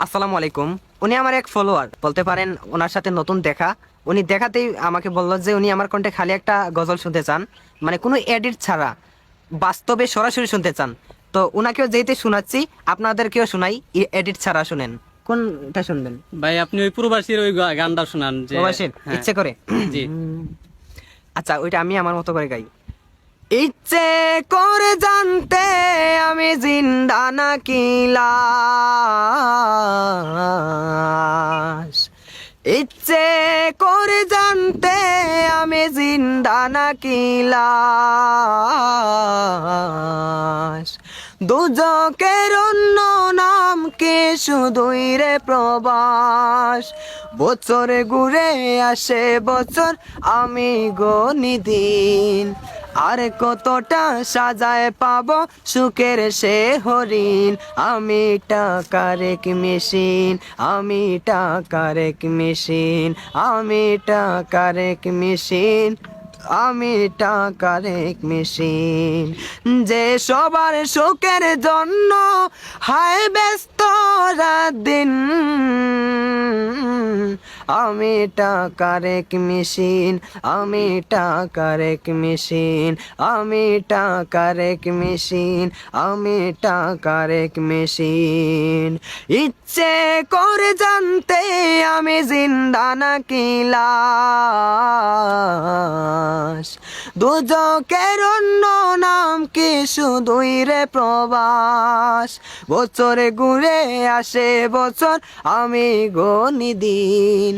আসসালামু আলাইকুম। উনি আমার এক ফলোয়ার বলতে পারেন, ওনার সাথে নতুন দেখা। উনি দেখাতেই আমাকে বলল যে উনি আমার কণ্ঠে খালি একটা গজল শুনতে চান, মানে কোনো এডিট ছাড়া বাস্তবে সরাসরি শুনতে চান। তো উনাকেও যেহেতু শোনাচ্ছি, আপনাদেরকেও শোনাই, এডিট ছাড়া শুনেন। কোনটা শুনবেন? ভাই আপনি ওই প্রবাসীর ওই গানটা শোনান যে। প্রবাসীর হ্যাঁ। ইচ্ছে করে। জি। আচ্ছা, ওইটা আমি আমার মতো করে গাই। ইচ্ছে করে জানতে আমি জিন্দা নাকি লাশ, ইচ্ছে করে জানতে আমি জিন্দা নাকি লাশ, দুজকের অন্য নাম কি শুধুই রে প্রবাস, বছরে ঘুরে আসে বছর আমি গনি দিন, আর কতটা সাজায় পাবো সুখের সে হরিণ, আমি টাকার এক মেশিন, আমি টাকার এক মেশিন, আমি টাকার এক মেশিন, আমি টাকার এক মেশিন, যে সবার সুখের জন্য হায় ব্যস্ত রাত দিন, আমি টাকার এক মেশিন, আমি টাকার এক মেশিন, আমি টাকার এক মেশিন, আমি টাকার এক মেশিন, ইচ্ছে করে জানতে আমি জিন্দা নাকি লাশ, দুজকের অন্য নাম কি শুধুই রে প্রবাস, বছরে ঘুরে আসে বছর আমি গনি দিন,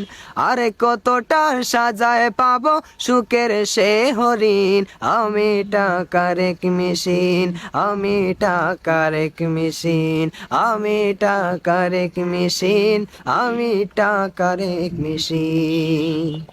আরে কতটা সাজায় পাবো সুখের সে হরিণ, আমি টাকার এক মেশিন, আমি টাকার এক মেশিন, আমি টাকার এক মেশিন, আমি টাকার এক মেশিন।